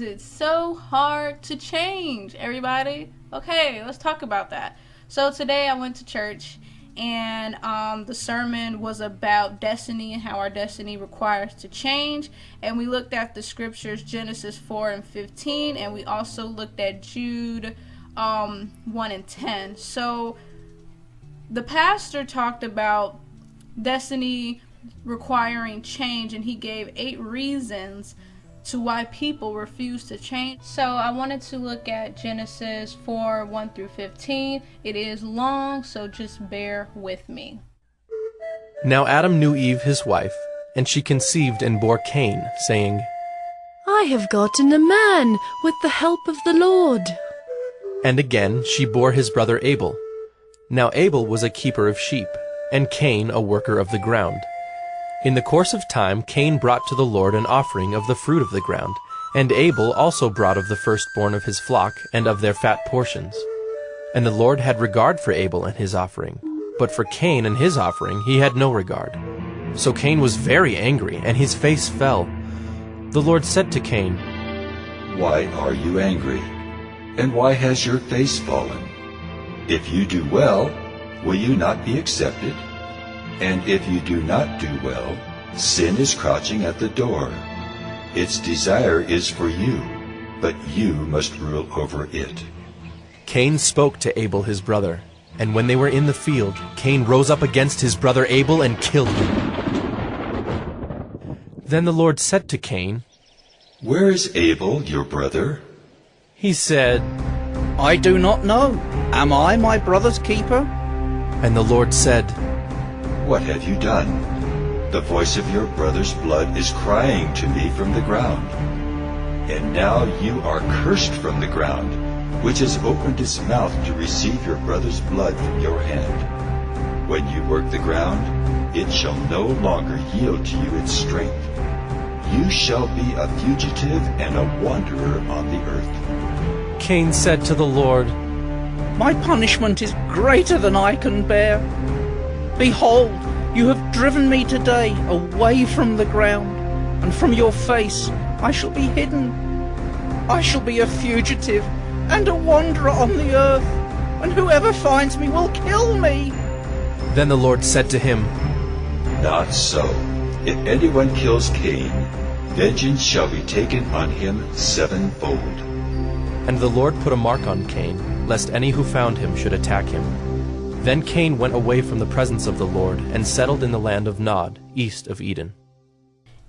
it so hard to change, everybody? Okay, let's talk about that. So today I went to church, and the sermon was about destiny and how our destiny requires to change. And we looked at the scriptures, Genesis 4 and 15, and we also looked at Jude 1 and 10. So the pastor talked about destiny requiring change, and he gave 8 reasons to why people refuse to change. So I wanted to look at Genesis 4 1 through 15. It is long, so just bear with me. Now Adam knew Eve his wife, and she conceived and bore Cain, saying, I have gotten a man with the help of the Lord. And again she bore his brother Abel. Now Abel was a keeper of sheep, and Cain a worker of the ground. In the course of time Cain brought to the Lord an offering of the fruit of the ground, and Abel also brought of the firstborn of his flock and of their fat portions. And the Lord had regard for Abel and his offering, but for Cain and his offering he had no regard. So Cain was very angry, and his face fell. The Lord said to Cain, Why are you angry? And why has your face fallen? If you do well, will you not be accepted? And if you do not do well, sin is crouching at the door. Its desire is for you, but you must rule over it. Cain spoke to Abel his brother, and when they were in the field, Cain rose up against his brother Abel and killed him. Then the Lord said to Cain, Where is Abel, your brother? He said, I do not know. Am I my brother's keeper? And the Lord said, What have you done? The voice of your brother's blood is crying to me from the ground. And now you are cursed from the ground, which has opened its mouth to receive your brother's blood from your hand. When you work the ground, it shall no longer yield to you its strength. You shall be a fugitive and a wanderer on the earth. Cain said to the Lord, My punishment is greater than I can bear. Behold, you have driven me today away from the ground, and from your face I shall be hidden. I shall be a fugitive and a wanderer on the earth, and whoever finds me will kill me. Then the Lord said to him, Not so. If anyone kills Cain, vengeance shall be taken on him sevenfold. And the Lord put a mark on Cain, lest any who found him should attack him. Then Cain went away from the presence of the Lord and settled in the land of Nod, east of Eden.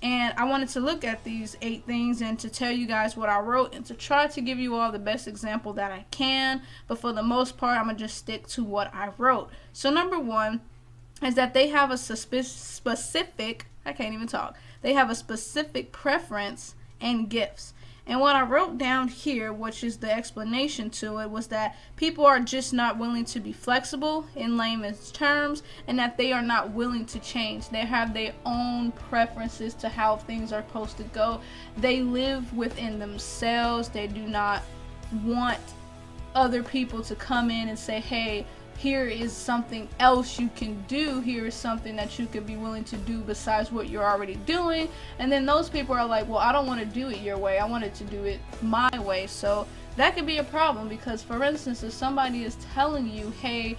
And I wanted to look at these 8 things and to tell you guys what I wrote and to try to give you all the best example that I can. But for the most part, I'm going to just stick to what I wrote. So number 1 is that they have a specific, they have a specific preference and gifts. And what I wrote down here, which is the explanation to it, was that people are just not willing to be flexible in layman's terms, and that they are not willing to change. They have their own preferences to how things are supposed to go. They live within themselves. They do not want other people to come in and say, hey, here is something else you can do. Here is something that you could be willing to do besides what you're already doing. And then those people are like, well, I don't want to do it your way. I wanted to do it my way. So that could be a problem because, for instance, if somebody is telling you, hey,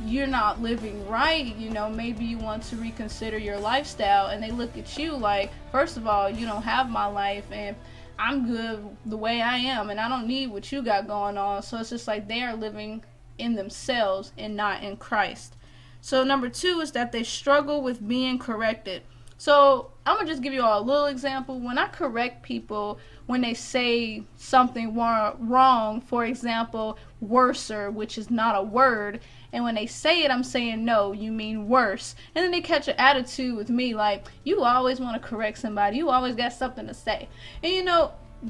you're not living right, maybe you want to reconsider your lifestyle, and they look at you like, first of all, you don't have my life, and I'm good the way I am, and I don't need what you got going on. So it's just like they are living in themselves and not in Christ. So number 2 is that they struggle with being corrected. So I'm gonna just give you all a little example. When I correct people when they say something wrong, for example, worser, which is not a word, and when they say it, I'm saying, no, you mean worse. And then they catch an attitude with me like, you always want to correct somebody, you always got something to say. And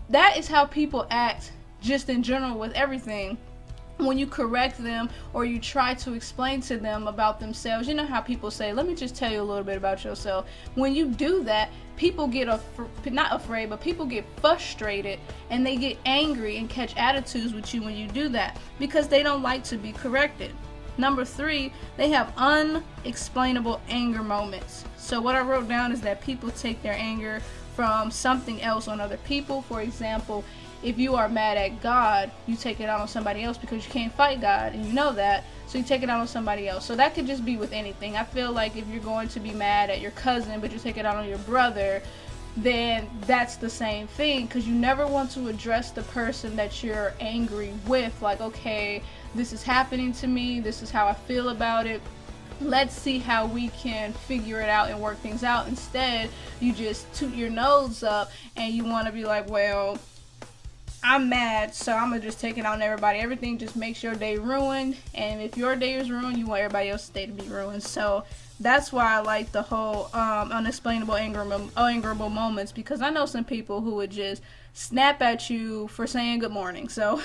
that is how people act just in general with everything. When you correct them or you try to explain to them about themselves, you know how people say, let me just tell you a little bit about yourself. When you do that, people get not afraid, but people get frustrated and they get angry and catch attitudes with you when you do that because they don't like to be corrected. Number 3, they have unexplainable anger moments. So what I wrote down is that people take their anger from something else on other people. For example, if you are mad at God, you take it out on somebody else because you can't fight God, and you know that, so you take it out on somebody else. So that could just be with anything. I feel like if you're going to be mad at your cousin, but you take it out on your brother, then that's the same thing, because you never want to address the person that you're angry with, like, okay, this is happening to me, this is how I feel about it, let's see how we can figure it out and work things out. Instead, you just toot your nose up and you want to be like, well, I'm mad, so I'm gonna just take it on everybody. Everything just makes your day ruined, and if your day is ruined, you want everybody else's day to be ruined. So that's why I like the whole unexplainable angerable moments, because I know some people who would just snap at you for saying good morning. So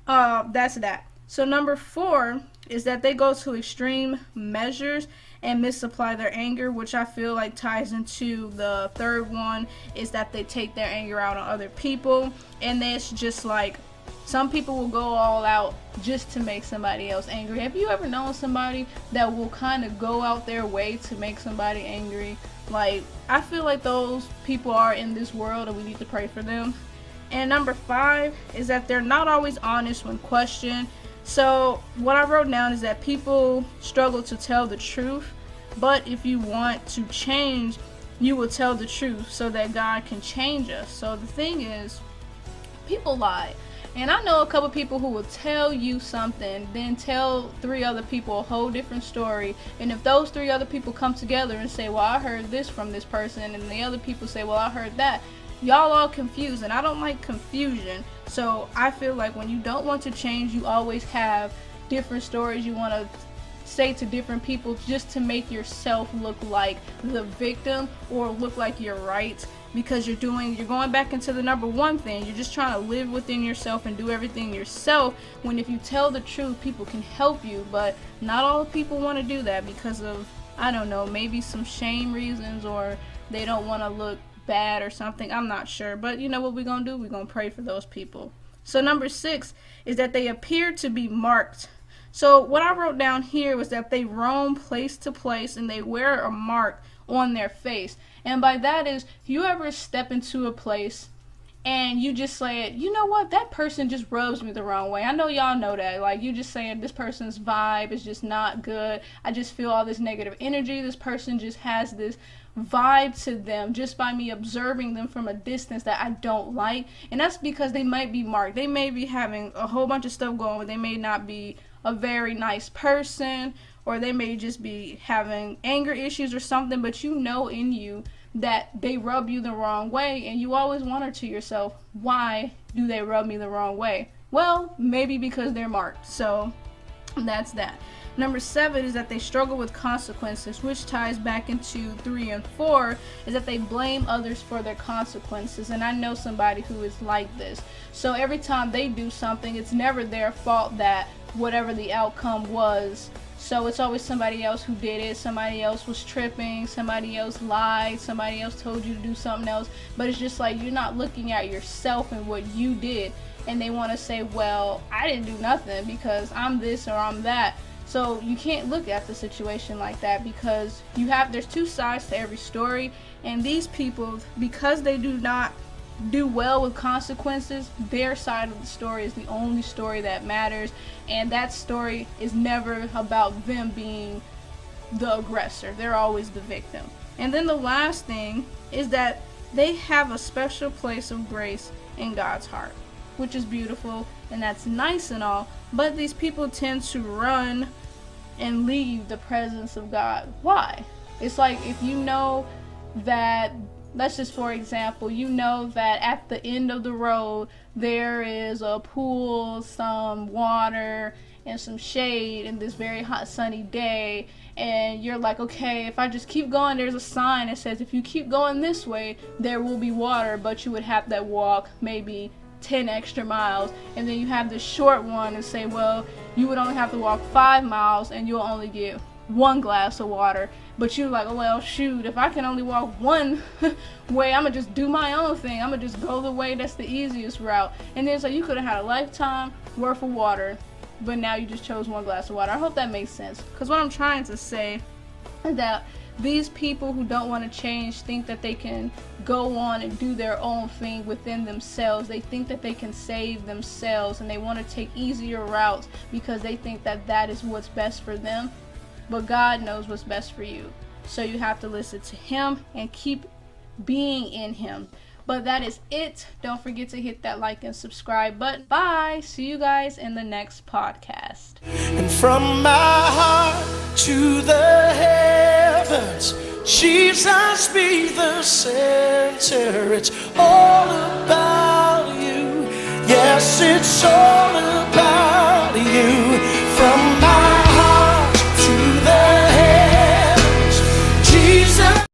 that's that. So number 4 is that they go to extreme measures and misapply their anger, which I feel like ties into the third one, is that they take their anger out on other people. And it's just like, some people will go all out just to make somebody else angry. Have you ever known somebody that will kind of go out their way to make somebody angry? Like, I feel like those people are in this world and we need to pray for them. And number 5 is that they're not always honest when questioned. So what I wrote down is that people struggle to tell the truth, but if you want to change, you will tell the truth so that God can change us. So the thing is, people lie. And I know a couple people who will tell you something, then tell 3 other people a whole different story. And if those 3 other people come together and say, well, I heard this from this person, and the other people say, well, I heard that, y'all all confused, and I don't like confusion. So I feel like when you don't want to change, you always have different stories you want to say to different people just to make yourself look like the victim or look like you're right, because you're going back into the number 1 thing. You're just trying to live within yourself and do everything yourself, when if you tell the truth, people can help you. But not all people want to do that because of, I don't know, maybe some shame reasons, or they don't want to look bad or something. I'm not sure, but you know what we're gonna do? We're gonna pray for those people. So number 6 is that they appear to be marked. So what I wrote down here was that they roam place to place and they wear a mark on their face. And by that is, you ever step into a place and you just say, you know what, that person just rubs me the wrong way. I know y'all know that. Like, you just saying this person's vibe is just not good. I just feel all this negative energy. This person just has this vibe to them just by me observing them from a distance that I don't like. And that's because they might be marked. They may be having a whole bunch of stuff going, but they may not be a very nice person, or they may just be having anger issues or something, but you know in you that they rub you the wrong way, and you always wonder to yourself, why do they rub me the wrong way? Well, maybe because they're marked. So that's that. Number 7 is that they struggle with consequences, which ties back into 3 and 4, is that they blame others for their consequences. And I know somebody who is like this. So every time they do something, it's never their fault that whatever the outcome was. So it's always somebody else who did it, somebody else was tripping, somebody else lied, somebody else told you to do something else. But it's just like, you're not looking at yourself and what you did. And they want to say, well, I didn't do nothing because I'm this or I'm that. So you can't look at the situation like that, because there's 2 sides to every story, and these people, because they do not do well with consequences, their side of the story is the only story that matters, and that story is never about them being the aggressor. They're always the victim. And then the last thing is that they have a special place of grace in God's heart, which is beautiful, and that's nice and all, but these people tend to run and leave the presence of God. Why? It's like, if you know that, let's just for example, you know that at the end of the road there is a pool, some water, and some shade in this very hot sunny day, and you're like, okay, if I just keep going, there's a sign that says if you keep going this way there will be water, but you would have to walk maybe 10 extra miles, and then you have this short one and say, well, you would only have to walk 5 miles and you'll only get 1 glass of water. But you're like, oh, well, shoot, if I can only walk one way, I'm gonna just do my own thing. I'm gonna just go the way that's the easiest route. And then so you could have had a lifetime worth of water, but now you just chose 1 glass of water. I hope that makes sense, because what I'm trying to say is that These people who don't want to change think that they can go on and do their own thing within themselves. They think that they can save themselves, and they want to take easier routes because they think that that is what's best for them. But God knows what's best for you. So you have to listen to Him and keep being in Him. But that is it. Don't forget to hit that like and subscribe button. Bye. See you guys in the next podcast. And from my heart to the heavens, Jesus be the center. It's all about you. Yes, it's all about you.